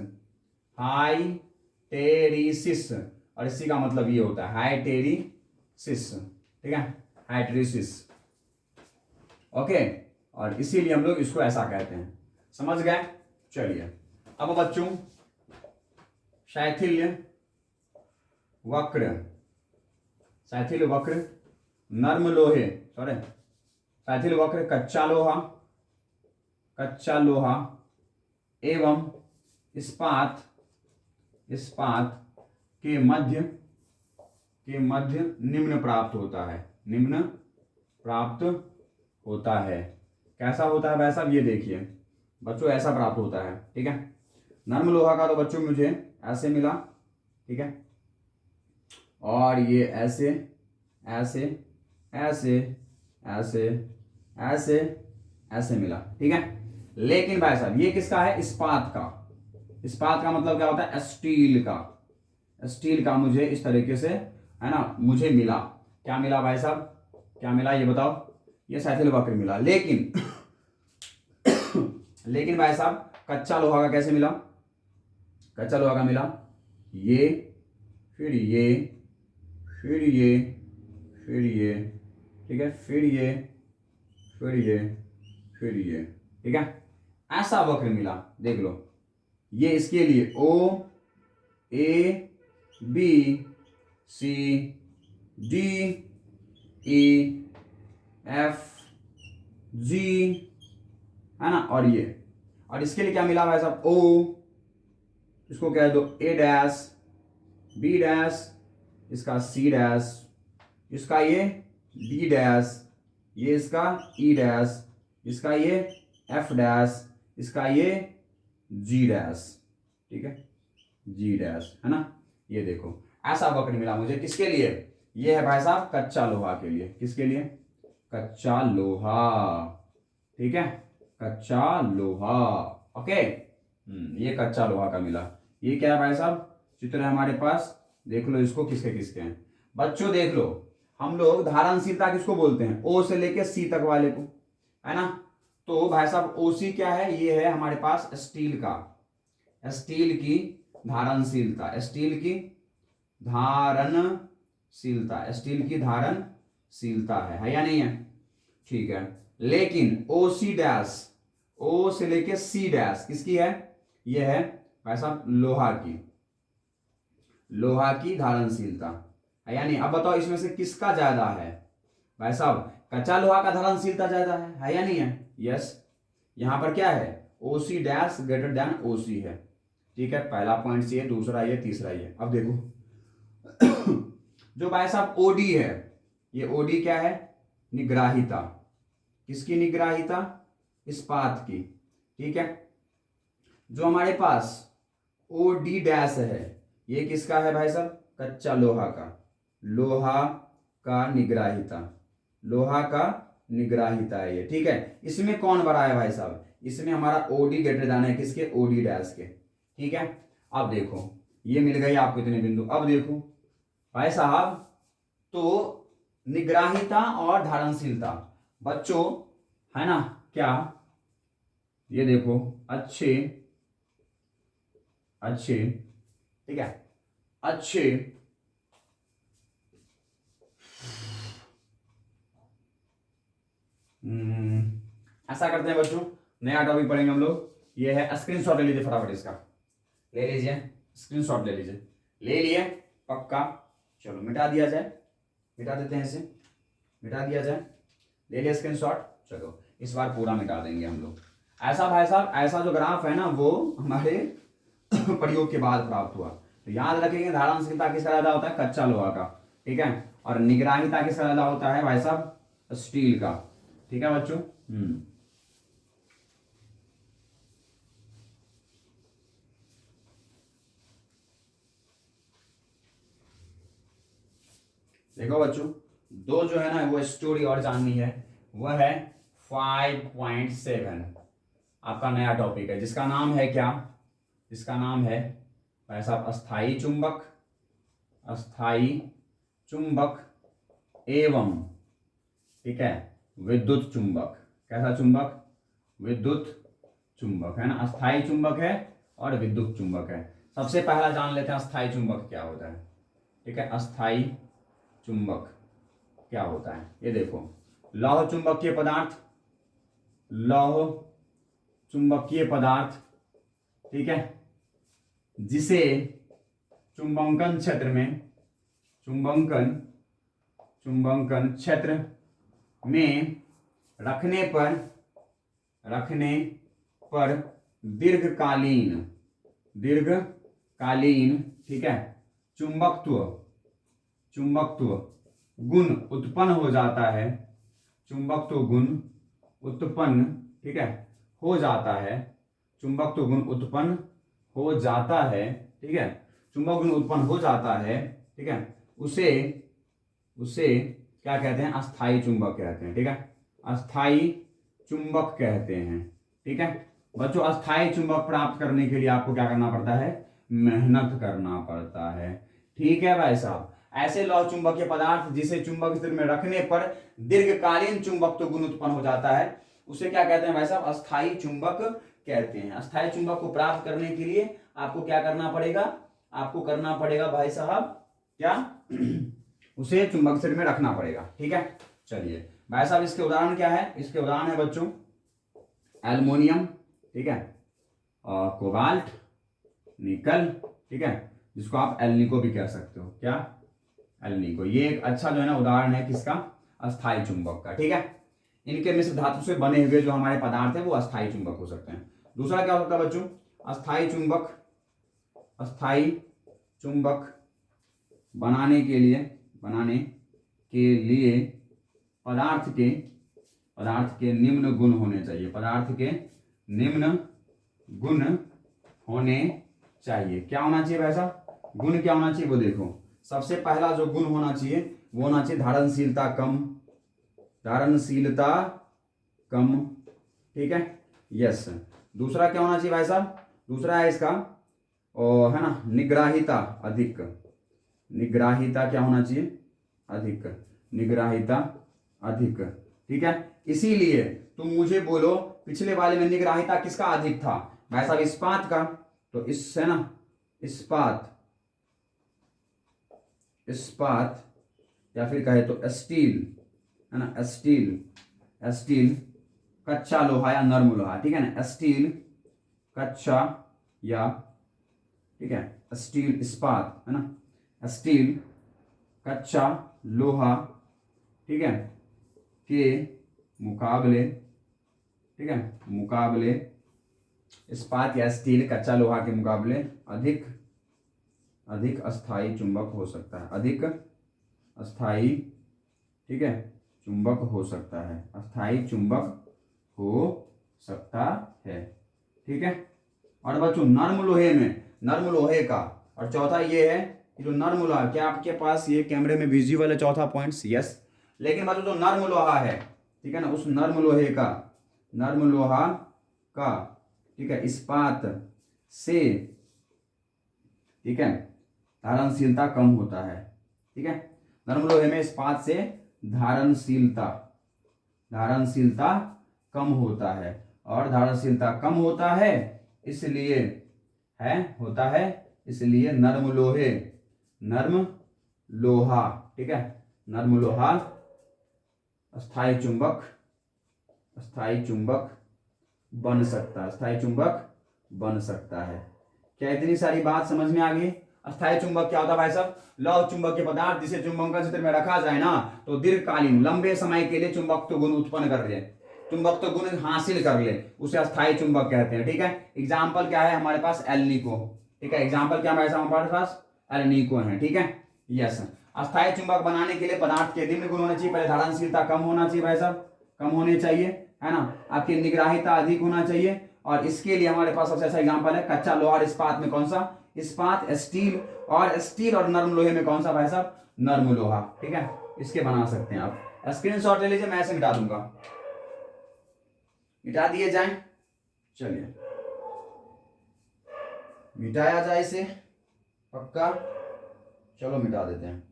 A: हाइटेरिसिस, और इसी का मतलब ये होता है हाइटेरिसिस। ठीक है, हाइट्रेसिस, ओके, और इसीलिए हम लोग इसको ऐसा कहते हैं, समझ गए? चलिए, अब बच्चों शैथिल्य वक्र, शैथिल्य वक्र नर्म लोहे, सॉरी, शैथिल्य वक्र कच्चा लोहा, कच्चा लोहा एवं इस्पात, इस्पात के मध्य, के मध्य निम्न प्राप्त होता है, निम्न प्राप्त होता है। कैसा होता है भाई साहब, ये देखिए बच्चों, ऐसा प्राप्त होता है। ठीक है, नर्म लोहा का तो बच्चों मुझे ऐसे मिला, ठीक है, और ये ऐसे ऐसे ऐसे ऐसे ऐसे ऐसे मिला। ठीक है, लेकिन भाई साहब ये किसका है, इस्पात का, इस्पात का मतलब क्या होता है, स्टील का, स्टील का मुझे इस तरीके से है ना, मुझे मिला, क्या मिला भाई साहब, क्या मिला ये बताओ, ये शैथिल्य वक्र मिला, लेकिन लेकिन भाई साहब कच्चा लोहा का कैसे मिला, कच्चा लोहा का मिला ये, फिर ये, फिर ये, फिर ये, ठीक है, फिर ये, फिर ये, फिर ये, ठीक है, ऐसा वक्र मिला, देख लो, ये इसके लिए O A B C D E F G, है ना, और ये, और इसके लिए क्या मिला भाई साहब, O, इसको कह दो A डैश, B डैश, इसका C डैश, इसका ये D डैश, ये इसका E डैश, इसका ये F डैश, इसका ये G डैश, ठीक है, G डैश, है ना, ये देखो ऐसा वक्र मिला मुझे, किसके लिए, ये है भाई साहब कच्चा लोहा के लिए, किसके लिए, कच्चा लोहा, ठीक है, कच्चा लोहा, ओके, ये कच्चा लोहा का मिला। ये क्या है भाई साहब, चित्र है हमारे पास, देख लो इसको, किसके किसके हैं बच्चों, देख लो, हम लोग धारणशीलता किसको बोलते हैं, O से लेके C तक वाले को, है ना, तो भाई साहब OC क्या है, ये है हमारे पास स्टील का, स्टील की धारणशीलता, स्टील की धारणशीलता, स्टील की धारणशीलता है या नहीं है, ठीक है, लेकिन OC डैश, ओ से लेके सी डैश किसकी है, ये है भाई साहब लोहा की धारणशीलता, यानी अब बताओ इसमें से किसका ज्यादा है भाई साहब, कच्चा लोहा का धारणशीलता ज्यादा है या नहीं है, यस। यहां पर क्या है, ओ सी डैश ग्रेटर देन ओ सी है, ठीक है। पहला पॉइंट ये, दूसरा ये, तीसरा ये। अब देखो जो भाई साहब ओडी है, ये ओडी क्या है, निग्राहिता, किसकी निग्राहिता, इस्पात की, ठीक है। जो हमारे पास ओ डी डैश है, ये किसका है भाई साहब, कच्चा लोहा का, लोहा का निग्राहिता, लोहा का निग्राहिता है ये, ठीक है। इसमें कौन बड़ा है भाई साहब, इसमें हमारा ओडी ग्रेटर देन है किसके, ओडी डैश के, ठीक है। अब देखो ये मिल गई आपको इतने बिंदु। अब देखो भाई साहब, तो निग्राहिता और धारणशीलता बच्चों, है ना क्या, ये देखो अच्छे अच्छे, ठीक है, अच्छे ऐसा करते हैं बच्चों, नया टॉपिक पढ़ेंगे हम लोग। ये है स्क्रीनशॉट ले लीजिए फटाफट, इसका ले लीजिए, स्क्रीनशॉट ले लीजिए, ले लिए पक्का। चलो मिटा दिया जाए, मिटा देते हैं इसे, मिटा दिया जाए, ले लिया स्क्रीनशॉट। चलो इस बार पूरा मिटा देंगे हम लोग। ऐसा भाई साहब, ऐसा जो ग्राफ है ना वो हमारे प्रयोग के बाद प्राप्त हुआ। तो याद रखेंगे धारणशीलता किसका ज्यादा होता है, कच्चा लोहा का, ठीक है। और निगरानीता किसका ज्यादा होता है भाई साहब, स्टील का, ठीक है बच्चों। देखो बच्चों, दो जो है ना वो स्टोरी और जाननी है, वह है 5.7, आपका नया टॉपिक है जिसका नाम है क्या, जिसका नाम है भाई साहब अस्थाई चुंबक, अस्थाई चुंबक एवं, ठीक है, विद्युत चुंबक। कैसा चुंबक, विद्युत चुंबक, है ना। अस्थाई चुंबक है और विद्युत चुंबक है। सबसे पहला जान लेते हैं अस्थाई चुंबक क्या होता है, ठीक है। अस्थाई चुंबक क्या होता है, ये देखो, लौह चुंबकीय पदार्थ, लौह चुंबकीय पदार्थ, ठीक है, जिसे चुंबकन क्षेत्र में, चुंबकन चुंबकन क्षेत्र में रखने पर दीर्घकालीन, दीर्घकालीन, ठीक है, चुंबकत्व चुंबकत्व गुण उत्पन्न हो जाता है, चुंबकत्व गुण उत्पन्न, ठीक है, हो जाता है, चुंबकत्व गुण उत्पन्न हो जाता है, ठीक है, चुंबक गुण उत्पन्न हो जाता है, ठीक है, उसे उसे क्या कहते हैं, अस्थाई चुंबक कहते हैं, ठीक है, अस्थाई चुंबक कहते हैं, ठीक है बच्चों। अस्थाई चुंबक प्राप्त करने के लिए आपको क्या करना पड़ता है, मेहनत करना पड़ता है, ठीक है भाई साहब। ऐसे लौह चुंबकीय पदार्थ जिसे चुंबक स्थिति में रखने पर दीर्घकालीन चुंबकत्व गुण उत्पन्न हो जाता है, उसे क्या कहते हैं भाई साहब, अस्थाई चुंबक कहते हैं। अस्थाई चुंबक को प्राप्त करने के लिए आपको क्या करना पड़ेगा, आपको करना पड़ेगा भाई साहब क्या उसे चुंबक स्थिति में रखना पड़ेगा, ठीक है। चलिए भाई साहब, इसके उदाहरण क्या है, इसके उदाहरण है बच्चों एल्युमिनियम, ठीक है, कोबाल्ट, निकल, ठीक है, जिसको आप एल्निको भी कह सकते हो, क्या, एल्निको। ये एक अच्छा जो है ना उदाहरण है किसका, अस्थाई चुंबक का, ठीक है। इनके मिश्र धातु से बने हुए जो हमारे पदार्थ है वो अस्थाई चुंबक हो सकते हैं। दूसरा क्या होता है बच्चों, अस्थाई चुंबक, अस्थाई चुंबक बनाने के लिए पदार्थ के निम्न गुण होने चाहिए, पदार्थ के निम्न गुण होने चाहिए। क्या होना चाहिए भाई साहब, गुण क्या होना चाहिए वो देखो। सबसे पहला जो गुण होना चाहिए वो होना चाहिए धारणशीलता कम, धारणशीलता कम, ठीक है, यस। दूसरा क्या होना चाहिए भाई साहब, दूसरा है इसका और है ना निग्राहिता अधिक, निग्राहिता क्या होना चाहिए, अधिक, निग्राहिता अधिक, ठीक है। इसीलिए तुम मुझे बोलो पिछले वाले में निग्राहिता किसका अधिक था भाई साहब, इस्पात का, तो इससे ना इस्पात, इस्पात या फिर कहे तो स्टील, है ना, स्टील, स्टील कच्चा लोहा या नर्म लोहा, ठीक है ना, स्टील कच्चा या, ठीक है, स्टील इस्पात है ना, स्टील कच्चा लोहा, ठीक है, के मुकाबले, ठीक है, मुकाबले इस्पात या स्टील कच्चा लोहा के मुकाबले अधिक अस्थायी चुंबक हो सकता है, अधिक अस्थायी, ठीक है, चुंबक हो सकता है, अस्थायी चुंबक हो सकता है, ठीक है। और बच्चों नर्म लोहे में, नर्म लोहे का, और चौथा ये है कि जो नर्म लोहा, क्या आपके पास ये कैमरे में विजिबल है चौथा पॉइंट्स? यस। लेकिन बच्चों जो नर्म लोहा है, ठीक है ना, उस नर्म लोहे का, नर्म लोहा का, ठीक है, इस्पात से, ठीक है, धारणशीलता कम होता है, ठीक है, नर्म लोहे में इस्पात से धारणशीलता कम होता है, और धारणशीलता कम होता है इसलिए होता है, इसलिए नर्म लोहा, ठीक है, नर्म लोहा अस्थायी चुंबक बन सकता है। क्या इतनी सारी बात समझ में आ गई? अस्थायी चुंबक क्या होता है भाई साहब? लौह चुंबकीय पदार्थ जिसे चुंबकन क्षेत्र में रखा जाए ना, तो दीर्घकालीन लंबे समय के लिए चुंबकत्व गुण उत्पन्न कर ले, चुंबकत्व गुण हासिल कर ले, उसे अस्थायी चुंबक कहते हैं, ठीक है। एग्जाम्पल क्या है हमारे पास? एल्निको, ठीक है, एग्जाम्पल क्या है हमारे पास? एल्निको है, ठीक है, यस। अस्थायी चुंबक बनाने के लिए पदार्थ के निम्न गुण होने चाहिए। पहले धारणशीलता कम होना चाहिए भाई साहब, कम होनी चाहिए, है ना, आपकी निग्राहिता अधिक होना चाहिए, और इसके लिए हमारे पास सबसे अच्छा एग्जांपल है कच्चा लोहा और इस्पात में कौन सा? इस्पात, स्टील, और स्टील और नर्म लोहे में कौन सा भाई साहब? नर्म लोहा, ठीक है, इसके बना सकते हैं आप। स्क्रीनशॉट ले लीजिए, मैं ऐसे मिटा दूंगा, मिटा दिए जाए, चलिए मिटाया जाए इसे, पक्का, चलो मिटा देते हैं।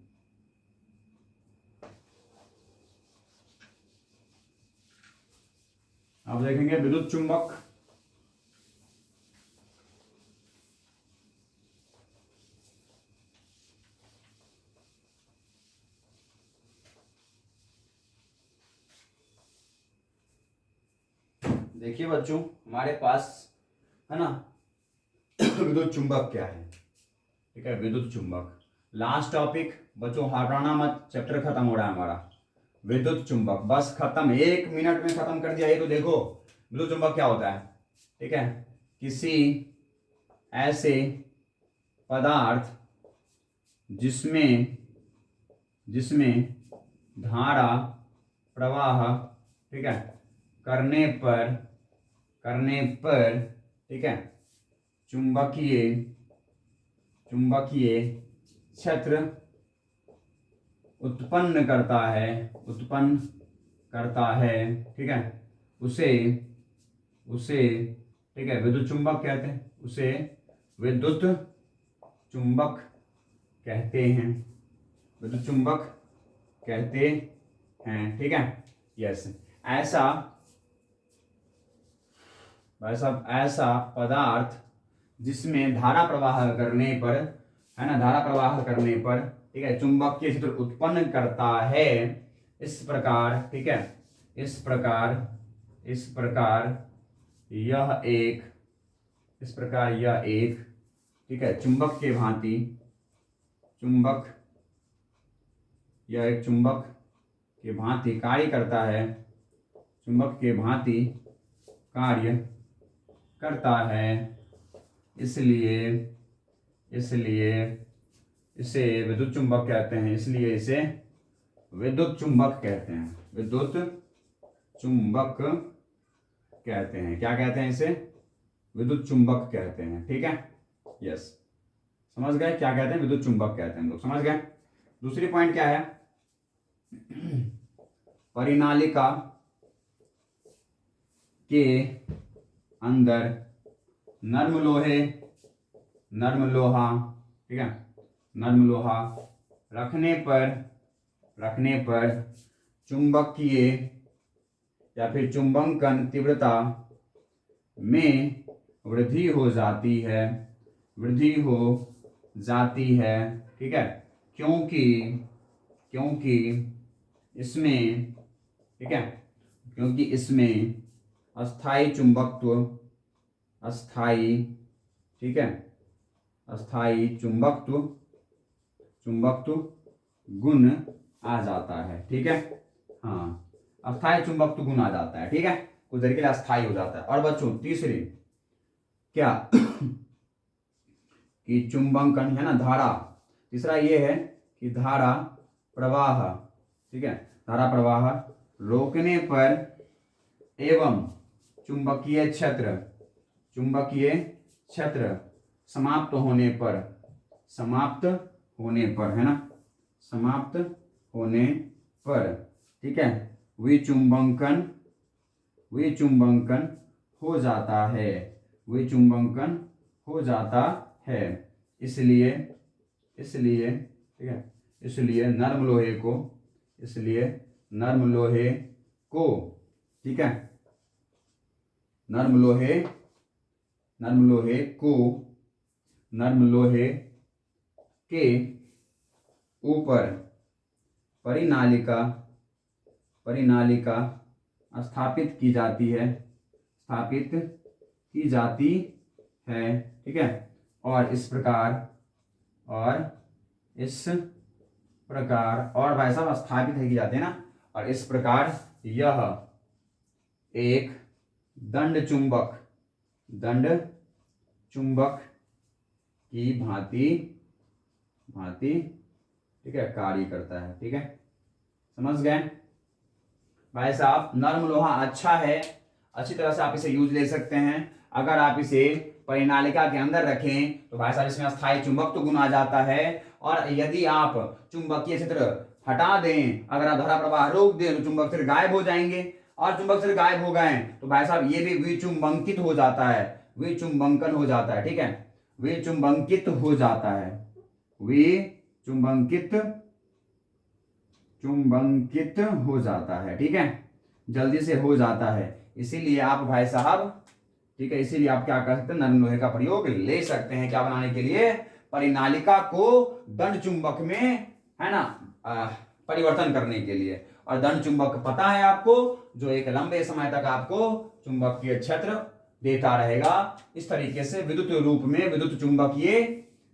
A: अब देखेंगे विद्युत चुंबक, देखिए बच्चों हमारे पास है ना विद्युत चुंबक क्या है, ठीक है, विद्युत चुंबक। लास्ट टॉपिक बच्चों, हटाना मत, चैप्टर खत्म हो रहा है हमारा। विद्युत चुंबक बस खत्म, 1 मिनट में खत्म कर दिया। ये तो देखो विद्युत चुंबक क्या होता है, ठीक है, किसी ऐसे पदार्थ जिसमें धारा प्रवाह, ठीक है, करने पर, ठीक है, चुंबकीय क्षेत्र उत्पन्न करता है, ठीक है, उसे ठीक है विद्युत चुंबक कहते हैं, उसे विद्युत चुंबक कहते हैं, विद्युत चुंबक कहते हैं, ठीक है, यस। ऐसा भाई साहब, ऐसा पदार्थ जिसमें धारा प्रवाह करने पर, है ना, धारा प्रवाह करने पर, ठीक है, चुंबकीय क्षेत्र उत्पन्न करता है, इस प्रकार, ठीक है, इस प्रकार यह एक, ठीक है, चुंबक के भांति, यह एक चुंबक के भांति कार्य करता है, चुंबक के भांति कार्य करता है, इसलिए इसे विद्युत चुंबक कहते हैं, इसलिए इसे विद्युत चुंबक कहते हैं, विद्युत चुंबक कहते हैं। क्या कहते हैं इसे? विद्युत चुंबक कहते हैं, ठीक है, यस। समझ गए क्या कहते हैं? विद्युत चुंबक कहते हैं हम लोग, समझ गए। दूसरी पॉइंट क्या है? परिनालिका के अंदर नर्म लोहा, ठीक है, नर्म लोहा रखने पर चुंबकीय या फिर चुंबकन तीव्रता में वृद्धि हो जाती है, ठीक है, क्योंकि इसमें, ठीक है, क्योंकि इसमें अस्थाई चुंबकत्व, अस्थाई, ठीक है, अस्थाई चुंबकत्व, चुंबकत्व गुण आ जाता है, ठीक है। हाँ, अस्थाई चुंबकत्व गुण आ जाता है, ठीक है, कुछ देर के लिए अस्थाई हो जाता है। और बच्चों तीसरी क्या कि चुंबकन है ना, धारा, तीसरा ये है कि धारा प्रवाह, ठीक है, धारा प्रवाह रोकने पर एवं चुंबकीय क्षेत्र, चुंबकीय क्षेत्र समाप्त होने पर, समाप्त होने पर, है ना, समाप्त होने पर, ठीक है, विचुंबकन, विचुंबकन हो जाता है, विचुंबकन हो जाता है। इसलिए, इसलिए, ठीक है, इसलिए नर्म लोहे को, इसलिए नर्म लोहे को, ठीक है, नर्म लोहे, नर्म लोहे को, नर्म लोहे के ऊपर परिनालिका, परिनालिका स्थापित की जाती है, स्थापित की जाती है, ठीक है। और इस प्रकार, और इस प्रकार, और भाई साहब स्थापित है की जाती है ना, और इस प्रकार यह एक दंड चुंबक, दंड चुंबक की भांति, भांति, ठीक है, कार्य करता है, ठीक है, समझ गए भाई साहब। नर्म लोहा अच्छा है, अच्छी तरह से आप इसे यूज ले सकते हैं। अगर आप इसे परिनालिका के अंदर रखें तो भाई साहब इसमें अस्थायी चुंबकत्व गुण आ जाता है। और यदि आप चुंबकीय क्षेत्र हटा दें, अगर आप धारा प्रवाह रोक दें तो चुंबक क्षेत्र गायब हो जाएंगे, और चुंबक क्षेत्र गायब हो गए तो भाई साहब ये भी विचुंबकित हो जाता है, विचुंबकन हो जाता है, ठीक है, विचुंबकित हो जाता है, विचुंबकित, चुंबकित हो जाता है, ठीक है, जल्दी से हो जाता है। इसीलिए आप भाई साहब, ठीक है, इसीलिए आप क्या कर सकते हैं, नर्म लोहे का प्रयोग ले सकते हैं, क्या बनाने के लिए, परिनालिका को दंड चुंबक में, है ना, परिवर्तन करने के लिए। और दंड चुंबक पता है आपको, जो एक लंबे समय तक आपको चुंबकीय क्षेत्र देता रहेगा। इस तरीके से विद्युत रूप में विद्युत चुंबकीय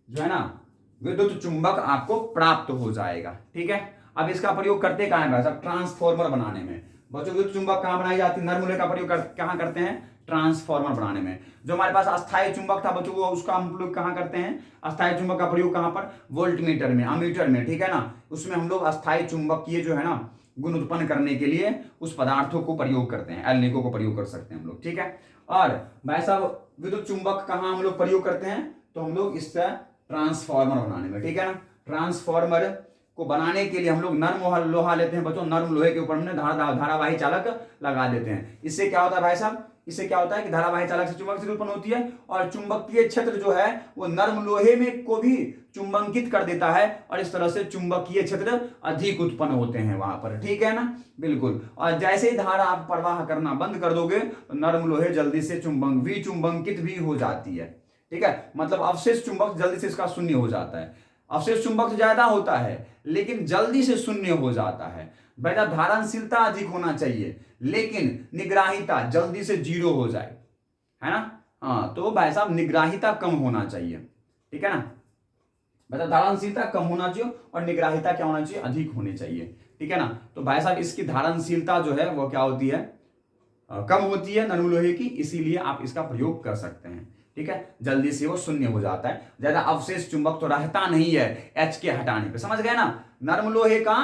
A: जो है ना, विद्युत चुंबक आपको प्राप्त हो जाएगा, ठीक है। अब इसका प्रयोग करते कहां है भाई साहब, ट्रांसफॉर्मर बनाने में। बच्चों विद्युत चुंबक कहां बनाई जाती है, नर्म लोहे का प्रयोग कहां करते हैं, ट्रांसफॉर्मर बनाने में। जो हमारे पास अस्थायी चुंबक था बच्चों, वो उसका हम लोग कहां करते हैं, अस्थायी चुंबक का प्रयोग कहां पर, वोल्टमीटर में, अमीटर में, ठीक है ना। उसमें हम लोग अस्थायी चुंबकीय जो है ना गुण उत्पन्न करने के लिए उस पदार्थों को प्रयोग करते हैं, एल्निको को प्रयोग कर सकते हैं हम लोग, ठीक है। और भाई साहब विद्युत चुंबक कहां हम लोग प्रयोग करते हैं, तो हम लोग इससे ट्रांसफॉर्मर बनाने में, ठीक है ना। ट्रांसफॉर्मर को बनाने के लिए हम लोग नर्म लोहा लेते हैं बच्चों, नर्म लोहे के ऊपर हमने धारावाही चालक लगा देते हैं। इससे क्या होता है भाई साहब, इससे क्या होता है कि धारावाही चालक से चुंबक क्षेत्र उत्पन्न होती है, और चुंबकीय क्षेत्र जो है वो नर्म लोहे में को भी चुंबकित कर देता है, और इस तरह से चुंबकीय क्षेत्र अधिक उत्पन्न होते हैं वहां पर, ठीक है ना, बिल्कुल। और जैसे ही धारा आप प्रवाह करना बंद कर दोगे तो नर्म लोहे जल्दी से विचुंबकित भी हो जाती है, ठीक है। मतलब अवशेष चुंबक जल्दी से इसका शून्य हो जाता है। अवशेष चुंबक ज्यादा होता है लेकिन जल्दी से शून्य हो जाता है। बेटा धारणशीलता अधिक होना चाहिए लेकिन निग्राहिता जल्दी से 0 हो जाए, है ना। हाँ, तो भाई साहब निग्राहिता कम होना चाहिए, ठीक है ना। बेटा धारणशीलता कम होना चाहिए और निग्राहिता क्या होना चाहिए, अधिक होनी चाहिए, ठीक है ना। तो भाई साहब इसकी धारणशीलता जो है वो क्या होती है, कम होती है नर्म लोहे की, इसीलिए आप इसका प्रयोग कर सकते हैं, ठीक है। जल्दी से वो शून्य हो जाता है, ज्यादा अवशेष चुंबक तो रहता नहीं है एच के हटाने पे, समझ गए ना। नर्म लोहे का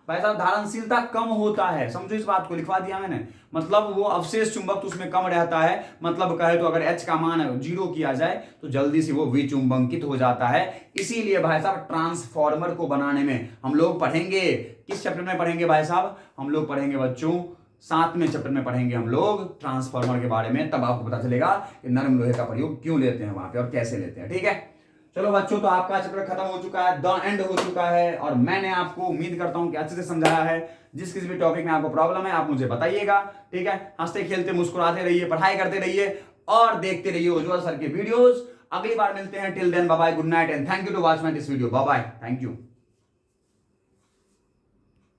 A: भाई साहब धारणशीलता कम होता है, समझो इस बात को, लिखवा दिया मैंने। मतलब वो अवशेष चुंबक तो उसमें कम रहता है, मतलब कहे तो अगर एच का मान 0 किया जाए तो जल्दी से वो विचुंबकित हो जाता है। इसीलिए भाई साहब ट्रांसफॉर्मर को बनाने में हम लोग पढ़ेंगे, किस चैप्टर में पढ़ेंगे भाई साहब, हम लोग पढ़ेंगे बच्चों 7वें चैप्टर में पढ़ेंगे हम लोग ट्रांसफार्मर के बारे में। तब आपको पता चलेगा कि नर्म लोहे का प्रयोग क्यों लेते हैं वहां पे और कैसे लेते हैं, ठीक है। चलो बच्चों, तो आपका चैप्टर खत्म हो चुका है, द एंड हो चुका है, और मैंने आपको उम्मीद करता हूं कि अच्छे से समझाया है। जिस किसी भी टॉपिक में आपको प्रॉब्लम है आप मुझे बताइएगा, ठीक है। हंसते खेलते मुस्कुराते रहिए, पढ़ाई करते रहिए और देखते रहिए उज्ज्वल सर के वीडियोस। अगली बार मिलते हैं, till then bye bye, good night and thank you to watch my this video, bye bye, thank you.